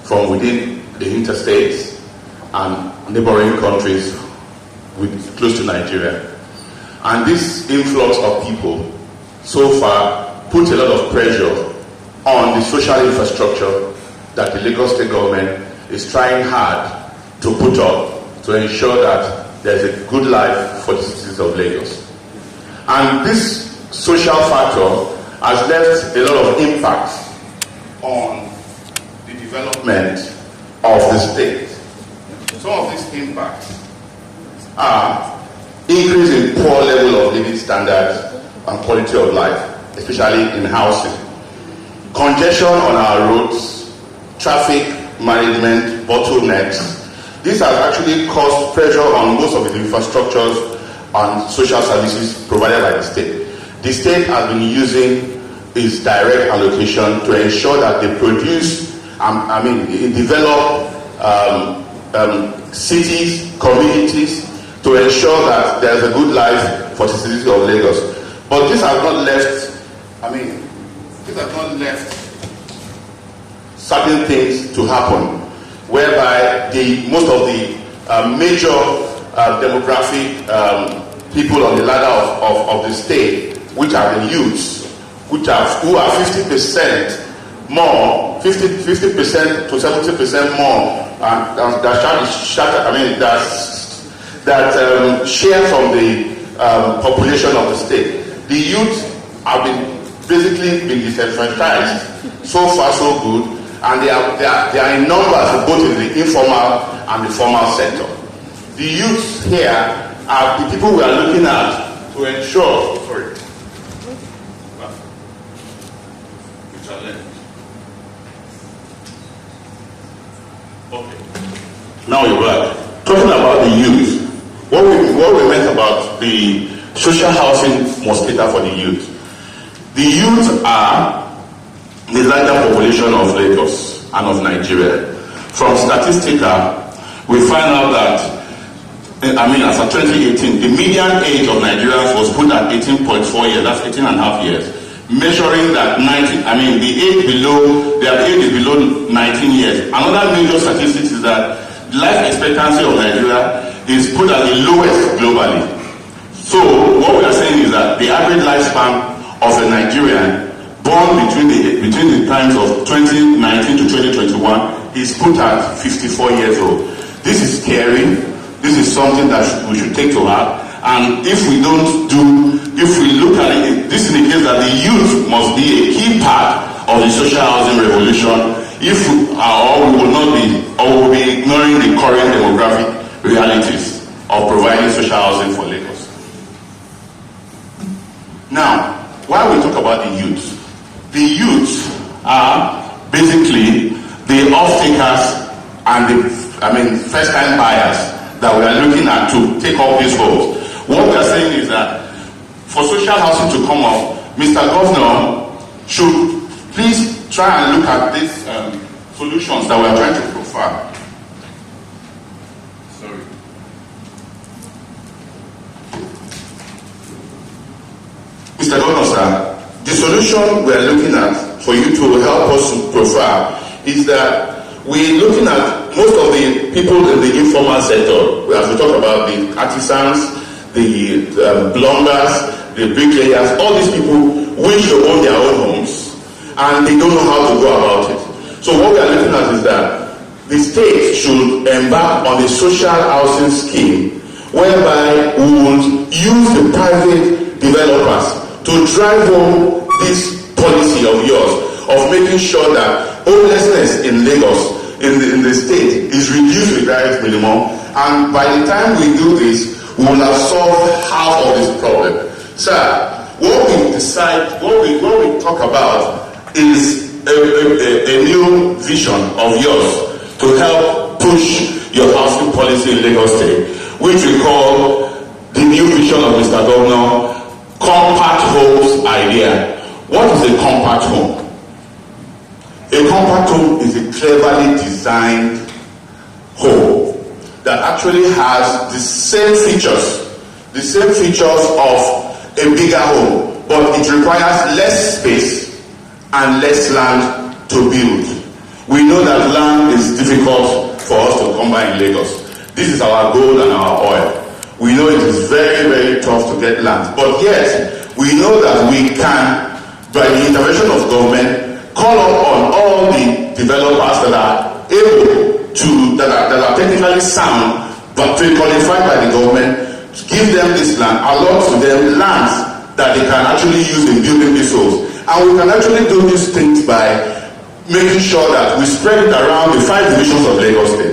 from within the interstates and neighboring countries close to Nigeria. And this influx of people so far puts a lot of pressure on the social infrastructure that the Lagos State government is trying hard to put up to ensure that there's a good life for the citizens of Lagos. And this social factor has left a lot of impact on the development of the state. Some of these impacts are increase in poor level of living standards and quality of life, especially in housing, congestion on our roads, traffic management, bottlenecks. This has actually caused pressure on most of the infrastructures and social services provided by the state. The state has been using its direct allocation to ensure that they produce, develop cities, communities, to ensure that there's a good life for the citizens of Lagos. But this has not left, certain things to happen, whereby most of the major demographic people on the ladder of the state, which are the youths, who are 50% more, 50% to 70% more, that share from the population of the state. The youth have basically been disenfranchised. So far, so good, and they are in numbers both in the informal and the formal sector. The youths here are the people we are looking at to ensure. Sorry. Okay. Now you're back. Talking about the youth, what we meant about the social housing mosquito for the youth. The youth are the larger population of Lagos and of Nigeria. From statistical, we find out that, as of 2018, the median age of Nigerians was put at 18.4 years, that's 18 and a half years. Measuring that the age is below 19 years. Another major statistic is that life expectancy of Nigeria is put at the lowest globally. So what we are saying is that the average lifespan of a Nigerian born between the times of 2019 to 2021 is put at 54 years old. This is scary. This is something that we should take to heart. And if we look at it, this indicates that the youth must be a key part of the social housing revolution. We will be ignoring the current demographic realities of providing social housing for Lagos. Now, while we talk about the youths are basically the off-takers and the first-time buyers that we are looking at to take up these homes. What we are saying is that for social housing to come up, Mr. Governor should please try and look at these solutions that we are trying to profile. Sorry. Mr. Governor, sir, the solution we are looking at for you to help us to profile is that we're looking at most of the people in the informal sector, as we talk about the artisans, the plumbers, the bricklayers, all these people wish to own their own homes and they don't know how to go about it. So what we are looking at is that the state should embark on a social housing scheme whereby we would use the private developers to drive home this policy of yours of making sure that homelessness in Lagos, in the state, is reduced to the direct minimum, and by the time we do this, we will have solved half of this problem. Sir, what we talk about is a new vision of yours to help push your housing policy in Lagos State, which we call the new vision of Mr. Governor, compact homes idea. What is a compact home? A compact home is a cleverly designed home that actually has the same features of a bigger home, but it requires less space and less land to build. We know that land is difficult for us to come by in Lagos. This is our gold and our oil. We know it is very, very tough to get land. But yet, we know that we can, by the intervention of government, call on all the developers that are able to, that are technically sound, but to qualified by the government, give them this land, allot to them lands that they can actually use in building these homes. And we can actually do these things by making sure that we spread it around the 5 divisions of Lagos State.